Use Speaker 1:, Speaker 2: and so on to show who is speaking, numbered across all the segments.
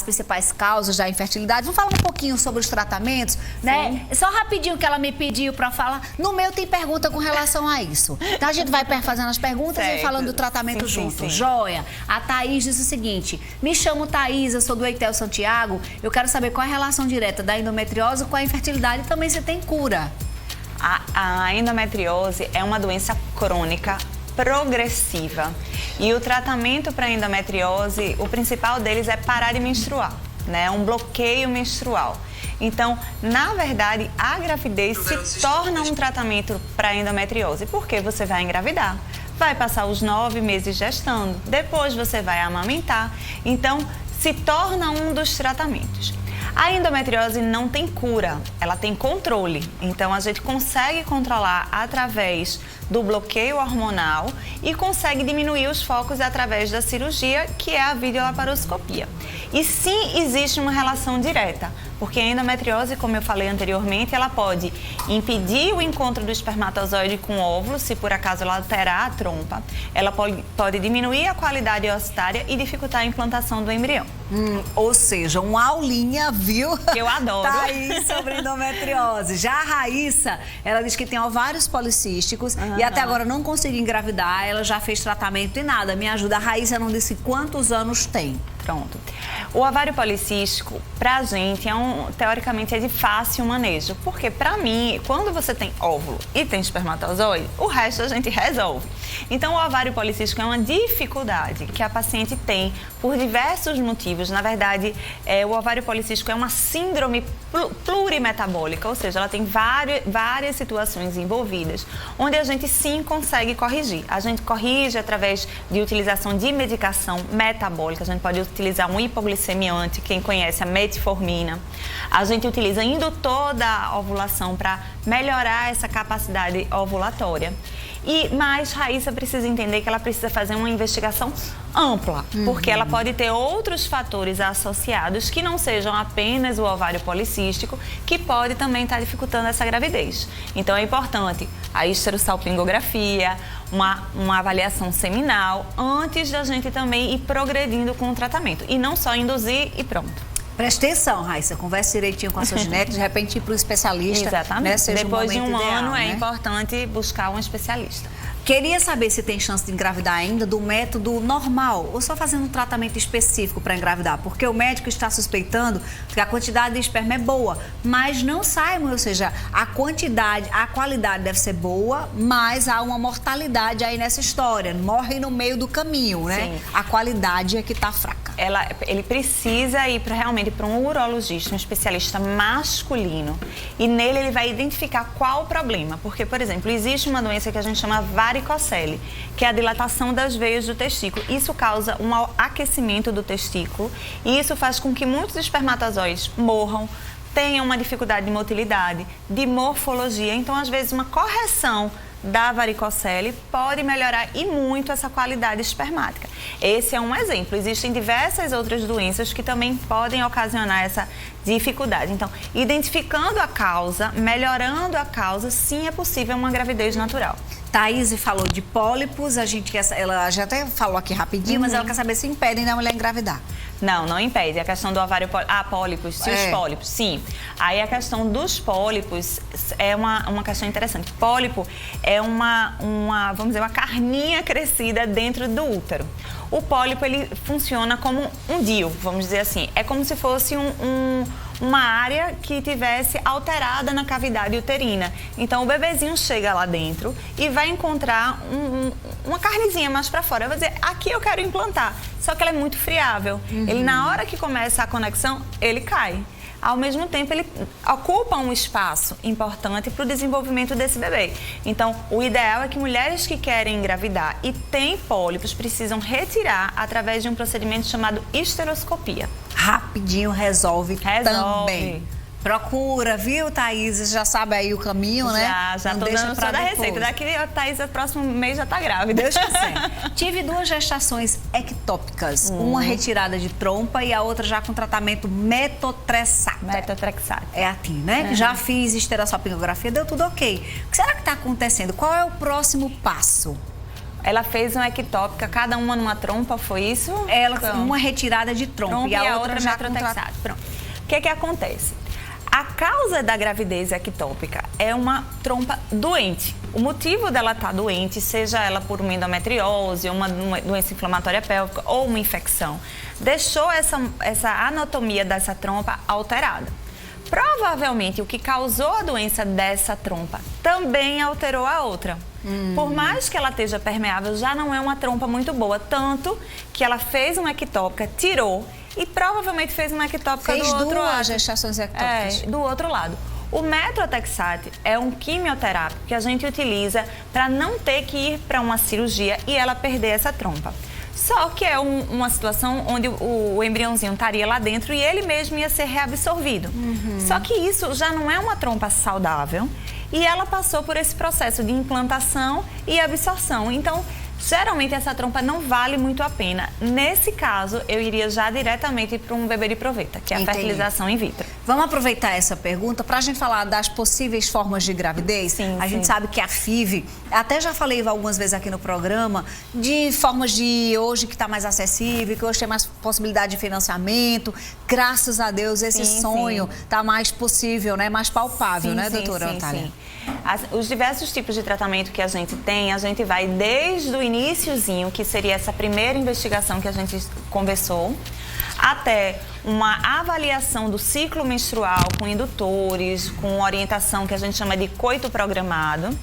Speaker 1: as principais causas da infertilidade. Vamos falar um pouquinho sobre os tratamentos, né? Só rapidinho que ela me pediu para falar. No meu tem pergunta com relação a isso. Então a gente vai fazendo as perguntas e falando do tratamento junto. Sim. Joia. A Thaís diz o seguinte: me chamo Thaís, eu sou do Eitel Santiago. Eu quero saber qual é a relação direta da endometriose com a infertilidade e também se tem cura.
Speaker 2: A endometriose é uma doença crônica progressiva e o tratamento para endometriose, o principal deles é parar de menstruar, né? Um bloqueio menstrual. Então, na verdade, a gravidez se torna um tratamento para endometriose, porque você vai engravidar, vai passar os 9 meses gestando, depois você vai amamentar, então se torna um dos tratamentos. A endometriose não tem cura, ela tem controle. Então, a gente consegue controlar através do bloqueio hormonal e consegue diminuir os focos através da cirurgia, que é a videolaparoscopia. E sim, existe uma relação direta, porque a endometriose, como eu falei anteriormente, ela pode impedir o encontro do espermatozoide com o óvulo, se por acaso ela alterar a trompa. Ela pode diminuir a qualidade ossitária e dificultar a implantação do embrião.
Speaker 1: Ou seja, uma aulinha, viu?
Speaker 2: Que eu adoro.
Speaker 1: Tá aí sobre endometriose. Já a Raíssa, ela diz que tem ovários policísticos e até agora não conseguiu engravidar. Ela já fez tratamento e nada. Me ajuda. A Raíssa não disse quantos anos tem.
Speaker 2: Pronto. O ovário policístico, pra gente, teoricamente é de fácil manejo. Porque pra mim, quando você tem óvulo e tem espermatozoide, o resto a gente resolve. Então, o ovário policístico é uma dificuldade que a paciente tem por diversos motivos. Na verdade, o ovário policístico é uma síndrome plurimetabólica, ou seja, ela tem várias situações envolvidas, onde a gente sim consegue corrigir. A gente corrige através de utilização de medicação metabólica. A gente pode utilizar um hipoglicemiante, quem conhece a metformina. A gente utiliza indutor da ovulação para melhorar essa capacidade ovulatória. Mas Raíssa precisa entender que ela precisa fazer uma investigação ampla, porque ela pode ter outros fatores associados que não sejam apenas o ovário policístico, que pode também estar dificultando essa gravidez. Então é importante a histerosalpingografia, uma avaliação seminal, antes da gente também ir progredindo com o tratamento. E não só induzir e pronto.
Speaker 1: Presta atenção, Raíssa, converse direitinho com a sua gineco, de repente ir para o especialista.
Speaker 2: Exatamente.
Speaker 1: Né,
Speaker 2: depois de um
Speaker 1: ideal,
Speaker 2: ano
Speaker 1: né?
Speaker 2: É importante buscar um especialista.
Speaker 1: Queria saber se tem chance de engravidar ainda do método normal ou só fazendo um tratamento específico para engravidar, porque o médico está suspeitando que a quantidade de esperma é boa, mas não sai, ou seja, a qualidade deve ser boa, mas há uma mortalidade aí nessa história, morre no meio do caminho, né?
Speaker 2: Sim.
Speaker 1: A qualidade é que está fraca.
Speaker 2: Ele precisa ir realmente para um urologista, um especialista masculino, e nele ele vai identificar qual o problema, porque, por exemplo, existe uma doença que a gente chama varicocele, que é a dilatação das veias do testículo. Isso causa um aquecimento do testículo e isso faz com que muitos espermatozoides morram, tenham uma dificuldade de motilidade, de morfologia. Então, às vezes, uma correção da varicocele pode melhorar e muito essa qualidade espermática. Esse é um exemplo. Existem diversas outras doenças que também podem ocasionar essa dificuldade. Então, identificando a causa, melhorando a causa, sim, é possível uma gravidez natural.
Speaker 1: Thaís falou de pólipos, ela já até falou aqui rapidinho, mas ela quer saber se impedem da mulher engravidar.
Speaker 2: Não impede. A questão do ovário pólipos, os pólipos, sim. Aí a questão dos pólipos é uma questão interessante. Pólipo é vamos dizer, uma carninha crescida dentro do útero. O pólipo, ele funciona como um DIU, vamos dizer assim. É como se fosse uma área que tivesse alterada na cavidade uterina. Então, o bebezinho chega lá dentro e vai encontrar uma carnezinha mais para fora. Vai dizer, aqui eu quero implantar. Só que ela é muito friável. Ele, na hora que começa a conexão, ele cai. Ao mesmo tempo, ele ocupa um espaço importante para o desenvolvimento desse bebê. Então, o ideal é que mulheres que querem engravidar e têm pólipos precisam retirar através de um procedimento chamado histeroscopia.
Speaker 1: Rapidinho resolve também. Procura, viu, Thaís? Já sabe aí o caminho, né?
Speaker 2: Já tô dando toda a receita. Daqui a Thaís, no próximo mês, já tá grávida.
Speaker 1: Deus quiser. Tive 2 gestações ectópicas. Uma retirada de trompa e a outra já com tratamento metotrexato.
Speaker 2: Metotrexato.
Speaker 1: É aqui, né? Já fiz histerossalpingografia, deu tudo ok. O que será que tá acontecendo? Qual é o próximo passo?
Speaker 2: Ela fez uma ectópica, cada uma numa trompa, foi isso?
Speaker 1: Uma retirada de trompa e a outra já
Speaker 2: metrotexate. Pronto. O que acontece? A causa da gravidez ectópica é uma trompa doente. O motivo dela estar doente, seja ela por uma endometriose, uma doença inflamatória pélvica ou uma infecção, deixou essa anatomia dessa trompa alterada. Provavelmente o que causou a doença dessa trompa também alterou a outra. Por mais que ela esteja permeável, já não é uma trompa muito boa, tanto que ela fez uma ectópica, tirou e provavelmente fez uma ectópica do outro lado.
Speaker 1: Fez 2 gestações ectópicas.
Speaker 2: Do outro lado. O metrotexate é um quimioterápico que a gente utiliza para não ter que ir para uma cirurgia e ela perder essa trompa. Só que é uma situação onde o embriãozinho estaria lá dentro e ele mesmo ia ser reabsorvido. Só que isso já não é uma trompa saudável e ela passou por esse processo de implantação e absorção. Então, geralmente essa trompa não vale muito a pena. Nesse caso, eu iria já diretamente para um bebê de proveta, que é a fertilização in vitro.
Speaker 1: Vamos aproveitar essa pergunta para a gente falar das possíveis formas de gravidez. A gente sabe que a FIV, até já falei algumas vezes aqui no programa, de formas de hoje que está mais acessível, que hoje tem mais possibilidade de financiamento. Graças a Deus, esse sonho está mais possível, né? Mais palpável, né, doutora Natália?
Speaker 2: Os diversos tipos de tratamento que a gente tem, a gente vai desde o iniciozinho, que seria essa primeira investigação que a gente conversou, até uma avaliação do ciclo menstrual com indutores, com orientação que a gente chama de coito programado.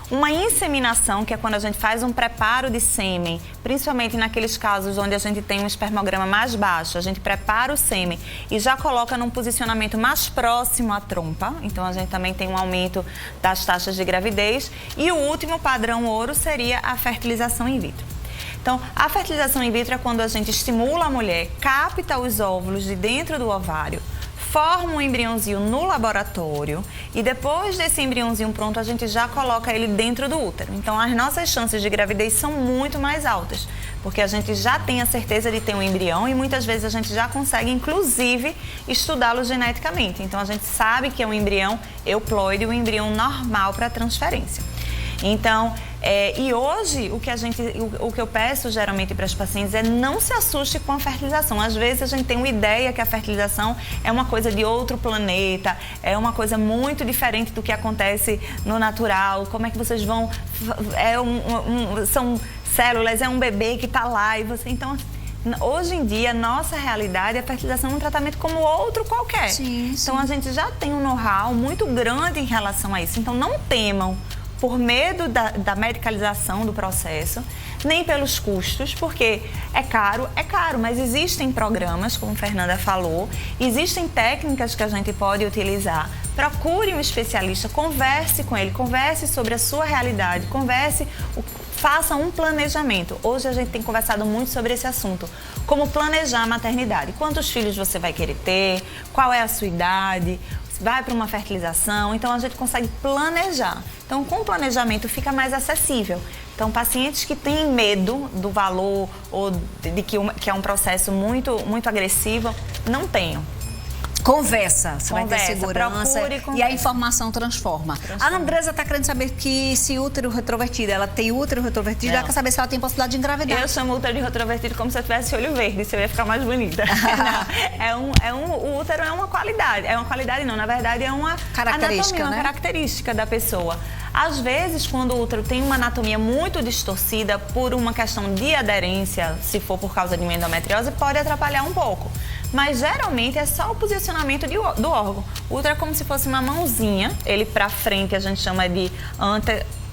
Speaker 2: Uma inseminação, que é quando a gente faz um preparo de sêmen, principalmente naqueles casos onde a gente tem um espermograma mais baixo, a gente prepara o sêmen e já coloca num posicionamento mais próximo à trompa. Então, a gente também tem um aumento das taxas de gravidez. E o último padrão ouro seria a fertilização in vitro. Então, a fertilização in vitro é quando a gente estimula a mulher, capta os óvulos de dentro do ovário, forma um embriãozinho no laboratório e depois desse embriãozinho pronto, a gente já coloca ele dentro do útero. Então, as nossas chances de gravidez são muito mais altas, porque a gente já tem a certeza de ter um embrião e muitas vezes a gente já consegue, inclusive, estudá-lo geneticamente. Então, a gente sabe que é um embrião euploide, um embrião normal para transferência. Então, e hoje o que eu peço geralmente para as pacientes é não se assuste com a fertilização. Às vezes a gente tem uma ideia que a fertilização é uma coisa de outro planeta, é uma coisa muito diferente do que acontece no natural. Como é que vocês vão... são células, é um bebê que está lá e você... Então, hoje em dia, nossa realidade, a fertilização é um tratamento como outro qualquer. Então, a gente já tem um know-how muito grande em relação a isso. Então, não temam por medo da medicalização do processo, nem pelos custos, porque é caro, mas existem programas, como a Fernanda falou, existem técnicas que a gente pode utilizar. Procure um especialista, converse com ele, converse sobre a sua realidade, faça um planejamento. Hoje a gente tem conversado muito sobre esse assunto, como planejar a maternidade. Quantos filhos você vai querer ter, qual é a sua idade, vai para uma fertilização, então a gente consegue planejar. Então, com o planejamento fica mais acessível. Então, pacientes que têm medo do valor ou de que é um processo muito, muito agressivo, não tenham.
Speaker 1: Conversa, você vai ter segurança
Speaker 2: procure,
Speaker 1: e a informação transforma. A Andresa está querendo saber que se útero retrovertido, ela tem útero retrovertido, ela quer saber se ela tem possibilidade de engravidar.
Speaker 2: Eu chamo útero de retrovertido como se eu tivesse olho verde, se eu ia ficar mais bonita. Não, o útero é uma qualidade, na verdade é uma
Speaker 1: característica,
Speaker 2: anatomia, uma característica da pessoa. Às vezes, quando o útero tem uma anatomia muito distorcida por uma questão de aderência, se for por causa de uma endometriose, pode atrapalhar um pouco. Mas geralmente é só o posicionamento do órgão. O útero é como se fosse uma mãozinha, ele para frente a gente chama de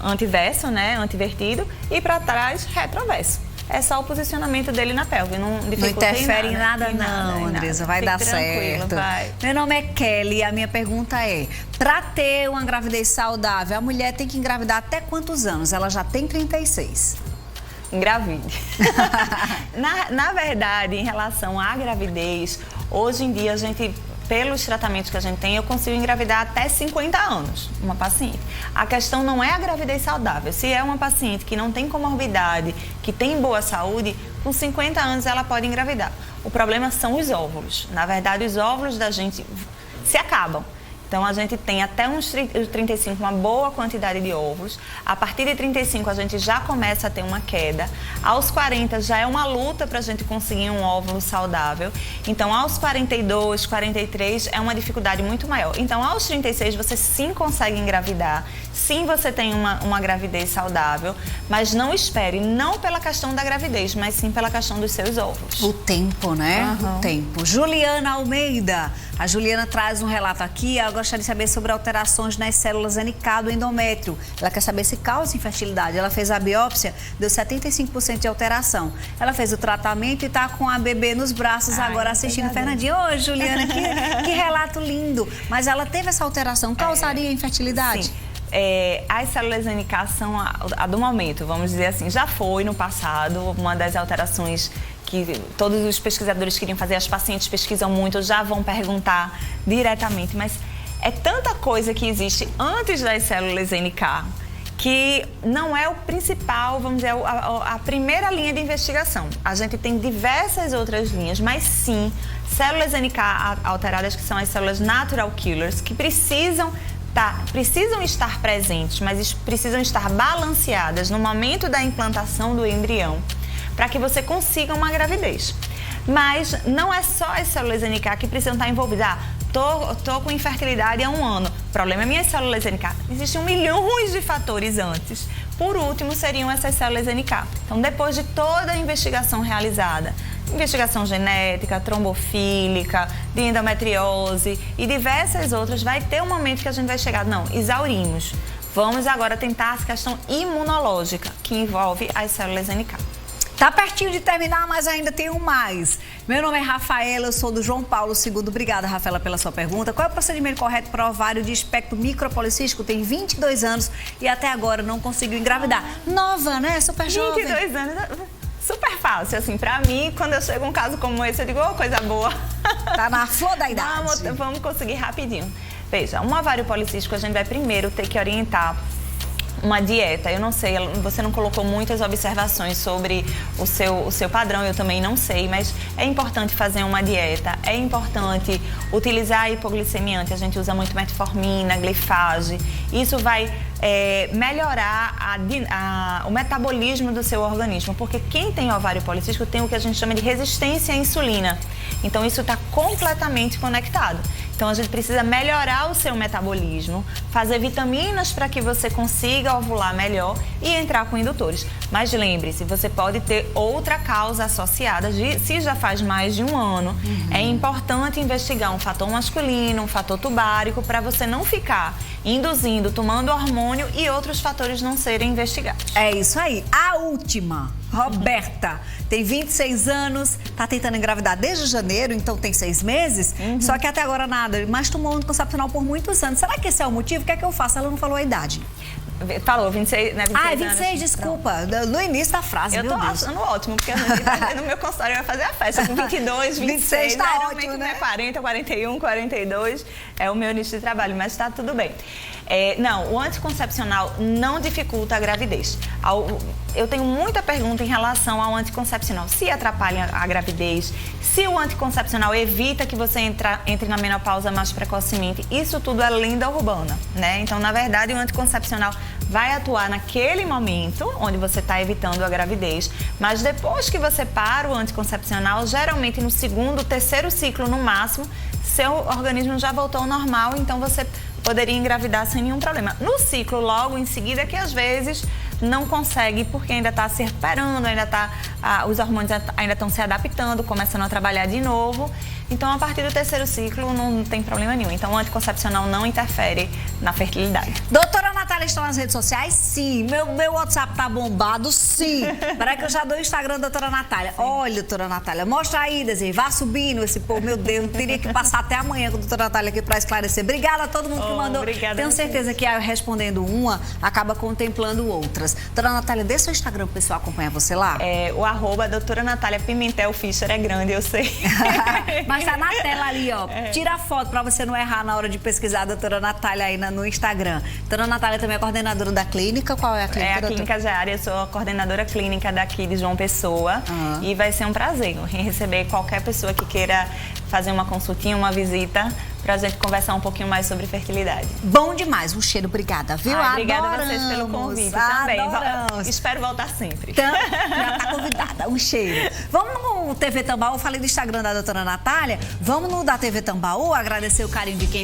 Speaker 2: antiverso, né, antivertido, e para trás retroverso. É só o posicionamento dele na pelve, não
Speaker 1: interfere em nada, não, Andresa, vai dar certo.
Speaker 2: Vai.
Speaker 1: Meu nome é Kelly e a minha pergunta é, para ter uma gravidez saudável, a mulher tem que engravidar até quantos anos? Ela já tem 36.
Speaker 2: Engravide. na verdade, em relação à gravidez, hoje em dia a gente, pelos tratamentos que a gente tem, eu consigo engravidar até 50 anos, uma paciente. A questão não é a gravidez saudável. Se é uma paciente que não tem comorbidade, que tem boa saúde, com 50 anos ela pode engravidar. O problema são os óvulos. Na verdade, os óvulos da gente se acabam. Então, a gente tem até uns 35 uma boa quantidade de óvulos. A partir de 35, a gente já começa a ter uma queda. Aos 40, já é uma luta para a gente conseguir um óvulo saudável. Então, aos 42, 43, é uma dificuldade muito maior. Então, aos 36, você sim consegue engravidar. Sim, você tem uma gravidez saudável. Mas não espere, não pela questão da gravidez, mas sim pela questão dos seus óvulos.
Speaker 1: O tempo, né? O tempo. Juliana Almeida. A Juliana traz um relato aqui. Ela gostaria de saber sobre alterações nas células NK do endométrio. Ela quer saber se causa infertilidade. Ela fez a biópsia, deu 75% de alteração. Ela fez o tratamento e está com a bebê nos braços agora assistindo. Fernandinho, ô Juliana, que relato lindo. Mas ela teve essa alteração, causaria infertilidade?
Speaker 2: Sim. As células NK são a do momento, vamos dizer assim, já foi no passado uma das alterações que todos os pesquisadores queriam fazer, as pacientes pesquisam muito, já vão perguntar diretamente, mas é tanta coisa que existe antes das células NK que não é o principal, vamos dizer, a primeira linha de investigação. A gente tem diversas outras linhas, mas sim, células NK alteradas, que são as células natural killers, que precisam estar presentes, mas precisam estar balanceadas no momento da implantação do embrião, para que você consiga uma gravidez. Mas não é só as células NK que precisam estar envolvidas. Tô com infertilidade há 1 ano. O problema é minhas células NK. Existem milhões de fatores antes. Por último, seriam essas células NK. Então, depois de toda a investigação realizada, investigação genética, trombofílica, de endometriose e diversas outras, vai ter um momento que a gente vai chegar, não, exaurimos. Vamos agora tentar a questão imunológica, que envolve as células NK.
Speaker 1: Tá pertinho de terminar, mas ainda tem um mais. Meu nome é Rafaela, eu sou do João Paulo II. Obrigada, Rafaela, pela sua pergunta. Qual é o procedimento correto para o ovário de espectro micropolicístico? Tem 22 anos e até agora não conseguiu engravidar. Nova, né? Super jovem.
Speaker 2: 22 anos, super fácil. Assim, pra mim, quando eu chego um caso como esse, eu digo, coisa boa.
Speaker 1: Tá na flor da idade.
Speaker 2: Vamos conseguir rapidinho. Veja, um ovário policístico, a gente vai primeiro ter que orientar uma dieta. Eu não sei, você não colocou muitas observações sobre o seu padrão, eu também não sei, mas é importante fazer uma dieta, é importante utilizar hipoglicemiante, a gente usa muito metformina, glifage, isso vai melhorar o metabolismo do seu organismo, porque quem tem ovário policístico tem o que a gente chama de resistência à insulina, então isso está completamente conectado. Então, a gente precisa melhorar o seu metabolismo, fazer vitaminas para que você consiga ovular melhor e entrar com indutores. Mas lembre-se, você pode ter outra causa associada, se já faz mais de 1 ano. É importante investigar um fator masculino, um fator tubárico, para você não ficar induzindo, tomando hormônio e outros fatores não serem investigados.
Speaker 1: É isso aí. A última, Roberta, tem 26 anos, tá tentando engravidar desde janeiro, então tem 6 meses, só que até agora nada, mas tomou anticoncepcional por muitos anos. Será que esse é o motivo? O que é que eu faço? Ela não falou a idade.
Speaker 2: Falou, 26, né? 26
Speaker 1: 26,
Speaker 2: anos.
Speaker 1: Desculpa. Pronto. No início da frase,
Speaker 2: eu tô achando ótimo, porque no meu consultório vai fazer a festa com 22, 26,
Speaker 1: tá
Speaker 2: geralmente
Speaker 1: ótimo, né?
Speaker 2: 40, 41, 42, é o meu nicho de trabalho, mas tá tudo bem. Não, o anticoncepcional não dificulta a gravidez. Eu tenho muita pergunta em relação ao anticoncepcional. Se atrapalha a gravidez, se o anticoncepcional evita que você entre na menopausa mais precocemente, isso tudo é lenda urbana, né? Então, na verdade, o anticoncepcional vai atuar naquele momento onde você está evitando a gravidez, mas depois que você para o anticoncepcional, geralmente no 2º, 3º ciclo no máximo, seu organismo já voltou ao normal, então você poderia engravidar sem nenhum problema. No ciclo, logo em seguida, que às vezes não consegue porque ainda está se recuperando, os hormônios ainda estão se adaptando, começando a trabalhar de novo. Então, a partir do 3º ciclo, não tem problema nenhum. Então, o anticoncepcional não interfere na fertilidade.
Speaker 1: Doutora Natália, estão nas redes sociais? Sim. Meu WhatsApp tá bombado? Sim. Peraí que eu já dou o Instagram da doutora Natália. Sim. Olha, doutora Natália, mostra aí, desenho. Vá subindo esse povo. Meu Deus, teria que passar até amanhã com a doutora Natália aqui para esclarecer. Obrigada a todo mundo que mandou.
Speaker 2: Obrigada.
Speaker 1: Tenho certeza que respondendo uma, acaba contemplando outras. Doutora Natália, dê seu Instagram pro pessoal acompanhar você lá.
Speaker 2: O @doutora Natália Pimentel Fischer é grande, eu sei.
Speaker 1: Mas tá na tela ali, ó. Tira a foto pra você não errar na hora de pesquisar a doutora Natália aí no Instagram. Doutora Natália também é coordenadora da clínica. Qual é a clínica, doutora?
Speaker 2: Clínica Geária, eu sou a coordenadora clínica daqui de João Pessoa. E vai ser um prazer em receber qualquer pessoa que queira fazer uma consultinha, uma visita pra gente conversar um pouquinho mais sobre fertilidade.
Speaker 1: Bom demais, um cheiro, obrigada, viu?
Speaker 2: Obrigada a vocês pelo convite também. Espero voltar sempre.
Speaker 1: Então, já tá convidada, um cheiro. Vamos no TV Tambaú, eu falei do Instagram da doutora Natália, vamos no da TV Tambaú, agradecer o carinho de quem